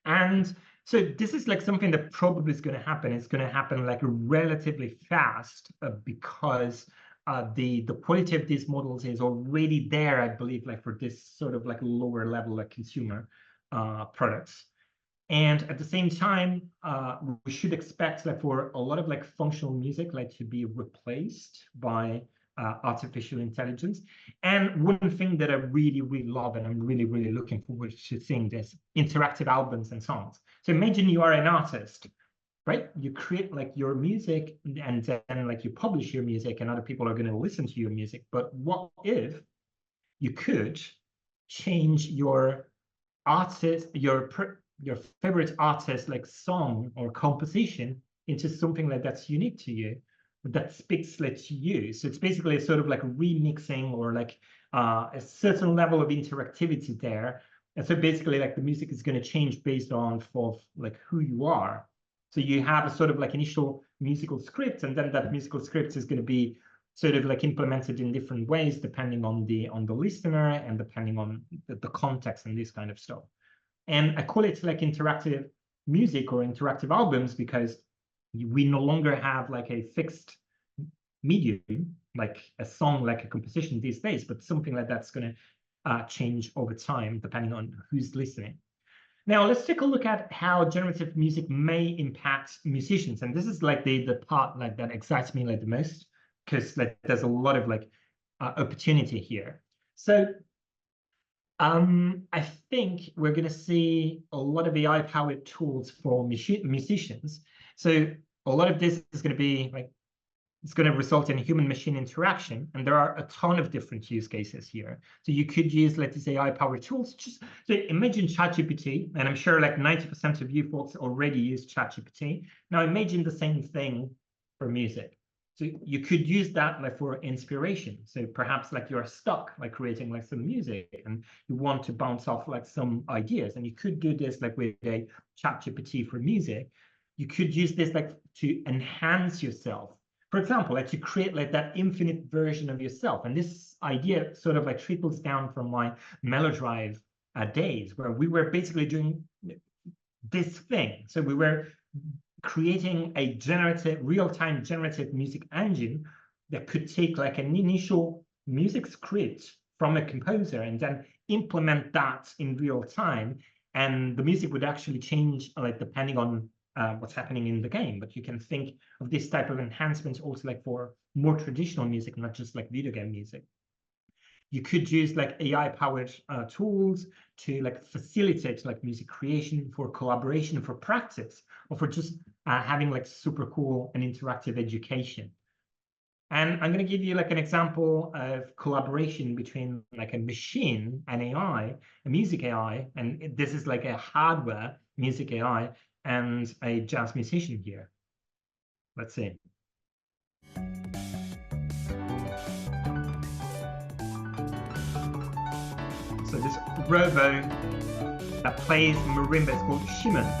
And so this is like something that probably is going to happen. It's going to happen like relatively fast because the quality of these models is already there, I believe, like for this sort of like lower level like consumer products. And at the same time, we should expect like for a lot of like functional music like to be replaced by artificial intelligence. And one thing that I really, really love, and I'm really, really looking forward to seeing this, interactive albums and songs. So imagine you are an artist, right? You create like your music and then like you publish your music and other people are going to listen to your music. But what if you could change your artist, your favorite artist like song or composition into something like that's unique to you, that speaks like to you? So it's basically a sort of like remixing or like a certain level of interactivity there. And so basically like the music is going to change based on for like who you are. So you have a sort of like initial musical script, and then that musical script is going to be sort of like implemented in different ways depending on the listener and depending on the context and this kind of stuff. And I call it like interactive music or interactive albums because we no longer have like a fixed medium, like a song, like a composition these days, but something like that's going to change over time depending on who's listening. Now, let's take a look at how generative music may impact musicians. And this is like the part like that excites me like the most, because like there's a lot of like opportunity here. So I think we're going to see a lot of AI-powered tools for musicians. So a lot of this is going to be like, it's going to result in human-machine interaction, and there are a ton of different use cases here. So you could use like these AI-powered tools. Just so imagine ChatGPT, and I'm sure like 90% of you folks already use ChatGPT. Now imagine the same thing for music. So you could use that like for inspiration. So perhaps like you're stuck like creating like some music and you want to bounce off like some ideas, and you could do this like with a ChatGPT for music. You could use this like to enhance yourself. For example, like to create like that infinite version of yourself. And this idea sort of like trickles down from my Melodrive days, where we were basically doing this thing. So we were creating a generative, real-time generative music engine that could take like an initial music script from a composer and then implement that in real time. And the music would actually change like depending on what's happening in the game. But you can think of this type of enhancements also like for more traditional music, not just like video game music. You could use like AI-powered tools to like facilitate like music creation, for collaboration, for practice, or for just having like super cool and interactive education. And I'm going to give you like an example of collaboration between like a machine and AI, a music AI, and this is like a hardware music AI and a jazz musician here. Let's see. So this robo that plays marimba is called Shimon.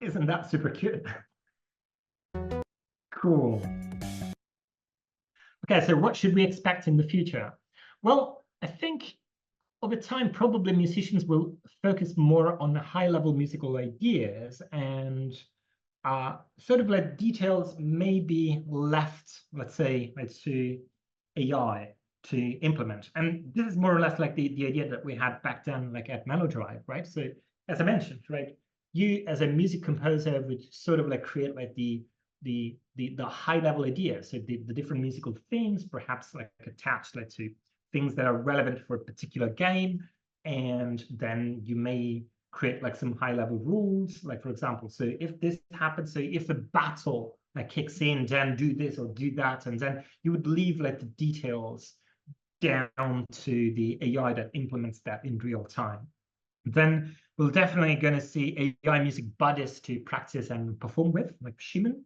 Isn't that super cute? Cool. Okay, so what should we expect in the future? Well, I think over time, probably musicians will focus more on the high-level musical ideas, and sort of like details may be left, let's say, to AI to implement. And this is more or less like the idea that we had back then, like at Melodrive, right? So as I mentioned, right, you as a music composer would sort of like create like the high level ideas, so the different musical themes, perhaps like attached like to things that are relevant for a particular game, and then you may create like some high level rules, like for example, so if this happens, so if a battle like kicks in, then do this or do that, and then you would leave like the details down to the AI that implements that in real time. Then we're definitely going to see AI music buddies to practice and perform with, like Shimon.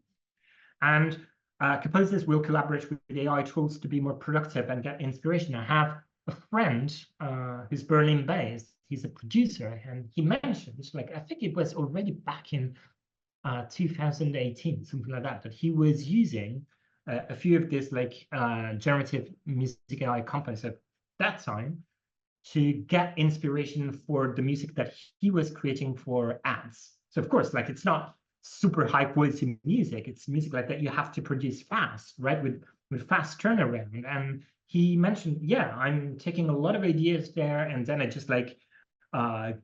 And composers will collaborate with AI tools to be more productive and get inspiration. I have a friend who's Berlin-based. He's a producer, and he mentioned, like, I think it was already back in 2018, something like that, that he was using a few of these like generative music AI companies at that time to get inspiration for the music that he was creating for ads. So of course, like it's not super high quality music. It's music like that you have to produce fast, right? With fast turnaround. And he mentioned, yeah, I'm taking a lot of ideas there, and then I just like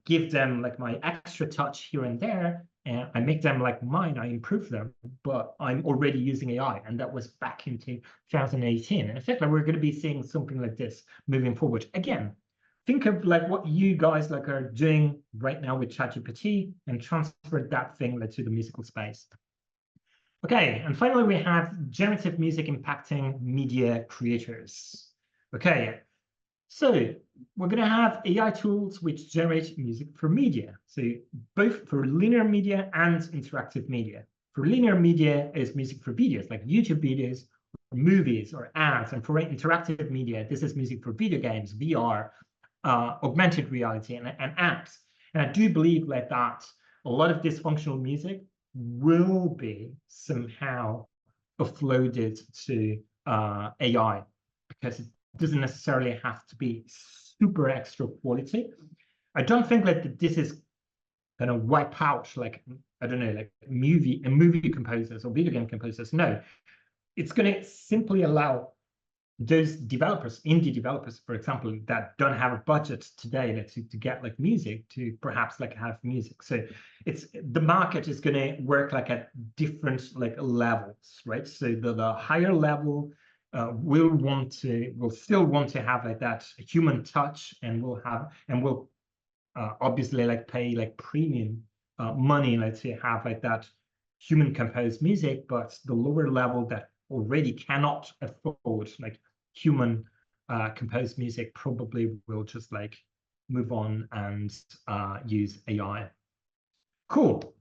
give them like my extra touch here and there, and I make them like mine, I improve them, but I'm already using AI. And that was back in 2018. And I think like we're going to be seeing something like this moving forward. Again, think of like what you guys like are doing right now with ChatGPT and transfer that thing like to the musical space. Okay, and finally we have generative music impacting media creators. Okay, so we're going to have AI tools which generate music for media. So both for linear media and interactive media. For linear media is music for videos like YouTube videos, or movies, or ads. And for interactive media, this is music for video games, VR, augmented reality, and apps. And I do believe like that a lot of this functional music will be somehow offloaded to AI, because it doesn't necessarily have to be super extra quality. I don't think that this is kind of wipe out, like, I don't know, like movie composers or video game composers. No, it's going to simply allow those developers, indie developers, for example, that don't have a budget today to get like music, to perhaps like have music. So it's, the market is going to work like at different like levels, right? So the higher level will still want to have like that human touch, and will obviously like pay like premium money like to have like that human composed music. But the lower level that already cannot afford like human composed music probably will just like move on and use AI. Cool.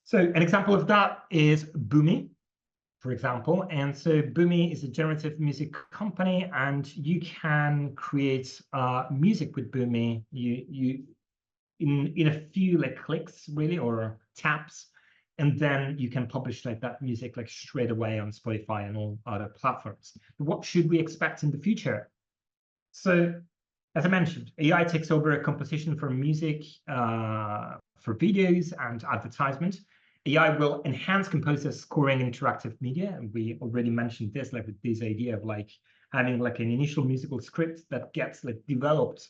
So an example of that is Boomi, for example. And so Boomi is a generative music company, and you can create music with Boomi. You in a few like clicks, really, or taps, and then you can publish like that music like straight away on Spotify and all other platforms. What should we expect in the future? So, as I mentioned, AI takes over a composition for music, for videos and advertisement. AI will enhance composers scoring interactive media. And we already mentioned this, like with this idea of like having like an initial musical script that gets like developed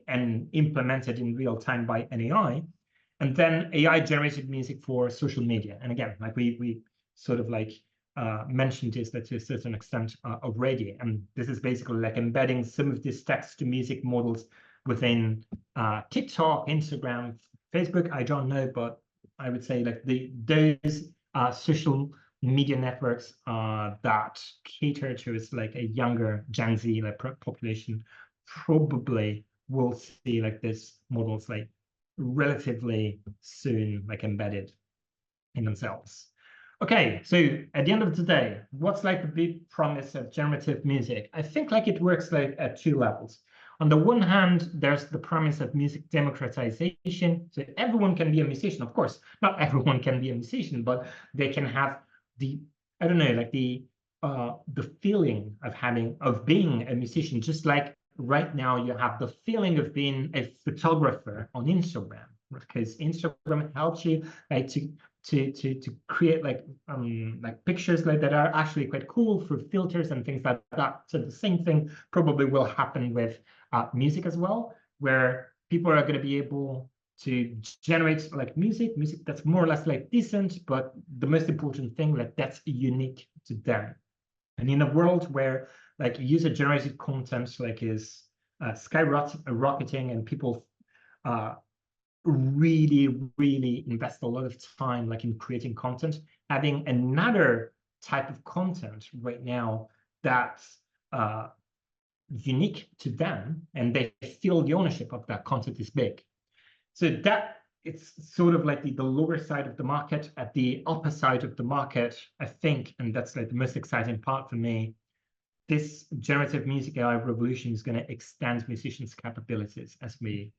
and implemented in real time by an AI. And then AI generated music for social media. And again, like we sort of like mentioned this to a certain extent already. And this is basically like embedding some of these text to music models within TikTok, Instagram, Facebook. I don't know, but I would say like those social media networks that cater to is like a younger Gen Z like population probably will see like this models like relatively soon like embedded in themselves. Okay, so at the end of the day, what's like the big promise of generative music? I think like it works like at two levels. On the one hand, there's the promise of music democratization. So everyone can be a musician. Of course, not everyone can be a musician, but they can have the, I don't know, like the feeling of being a musician, just like right now you have the feeling of being a photographer on Instagram, because Instagram helps you like to create like pictures like that are actually quite cool through filters and things like that. So the same thing probably will happen with music as well, where people are going to be able to generate like music that's more or less like decent, but the most important thing, like that's unique to them. And in a world where like user-generated content like is skyrocketing, and people really invest a lot of time like in creating content, having another type of content right now that's unique to them, and they feel the ownership of that content is big. So that it's sort of like the lower side of the market. At the upper side of the market, I think, and that's like the most exciting part for me, this generative music AI revolution is going to extend musicians' capabilities as we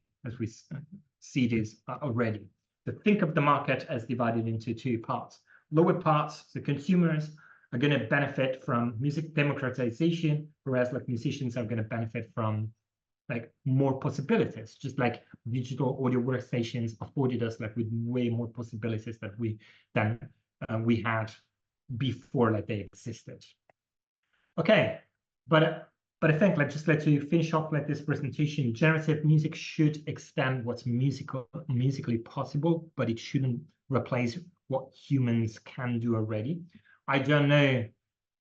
see this already. So think of the market as divided into two parts. Lower parts, the consumers are going to benefit from music democratization, whereas like musicians are going to benefit from like more possibilities, just like digital audio workstations afforded us like with way more possibilities that we had before like they existed. Okay, but I think like just like to finish off like this presentation, generative music should extend what's musically possible, but it shouldn't replace what humans can do already. I don't know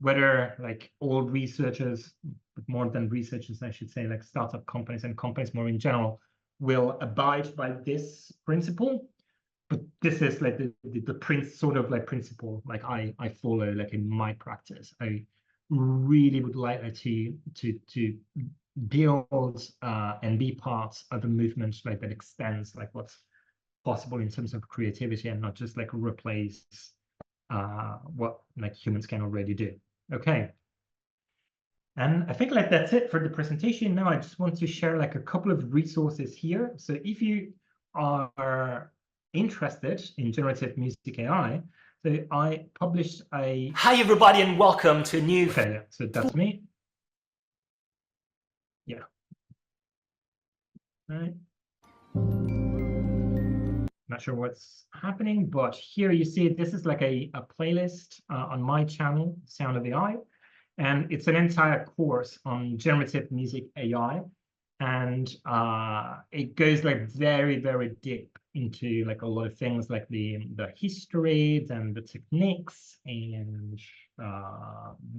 whether like all researchers, but more than researchers, I should say, like startup companies and companies more in general, will abide by this principle. But this is like the sort of like principle like I follow like in my practice. I really would like to build and be part of a movement like that extends like what's possible in terms of creativity, and not just like replace what like humans can already do. Okay. And I think like that's it for the presentation. Now I just want to share like a couple of resources here. So if you are interested in generative music AI, so I published a... Hi everybody and welcome to a new... Okay, yeah, so that's me. Yeah. All right. Not sure what's happening, but here you see this is like a playlist on my channel, Sound of AI, and it's an entire course on generative music AI, and it goes like very, very deep into like a lot of things like the history and the techniques and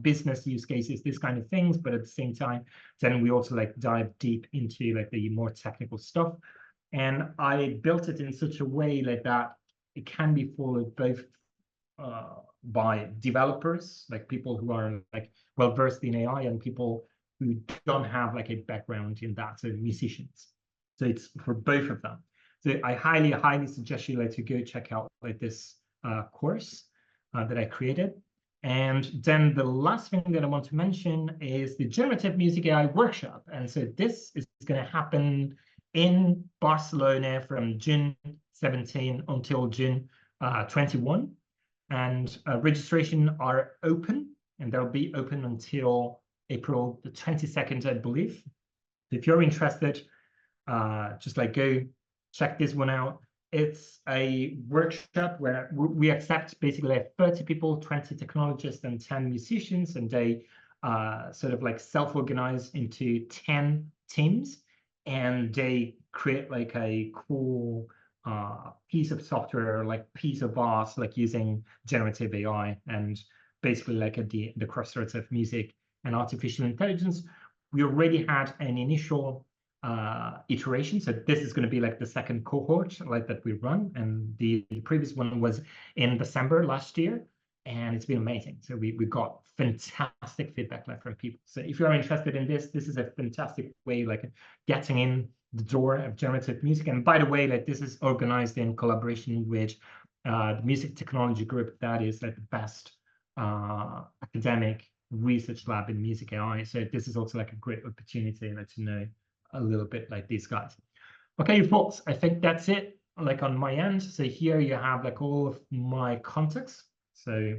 business use cases, these kind of things. But at the same time, then we also like dive deep into like the more technical stuff. And I built it in such a way like that it can be followed both by developers, like people who are like well versed in AI, and people who don't have like a background in that, so musicians. So it's for both of them. So I highly, highly suggest you like to go check out like this course that I created. And then the last thing that I want to mention is the Generative Music AI workshop. And so this is going to happen in Barcelona from June 17 until June 21. And registration are open, and they'll be open until April the 22nd, I believe. If you're interested, just like go check this one out. It's a workshop where we accept basically like 30 people, 20 technologists and 10 musicians, and they sort of like self-organize into 10 teams, and they create like a cool piece of software, like piece of art, like using generative AI, and basically like at the crossroads of music and artificial intelligence. We already had an initial iteration, so this is going to be like the second cohort like that we run, and the previous one was in December last year, and it's been amazing. So we got fantastic feedback like from people. So if you're interested in this is a fantastic way like getting in the door of generative music. And by the way, like this is organized in collaboration with the music technology group, that is like the best academic research lab in music AI. So this is also like a great opportunity like to know a little bit like these guys. Okay, folks, I think that's it like on my end. So here you have like all of my contacts. So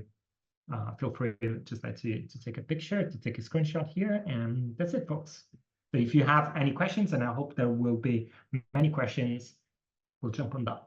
feel free just like to take a picture, to take a screenshot here, and that's it, folks. So if you have any questions, and I hope there will be many questions, we'll jump on that.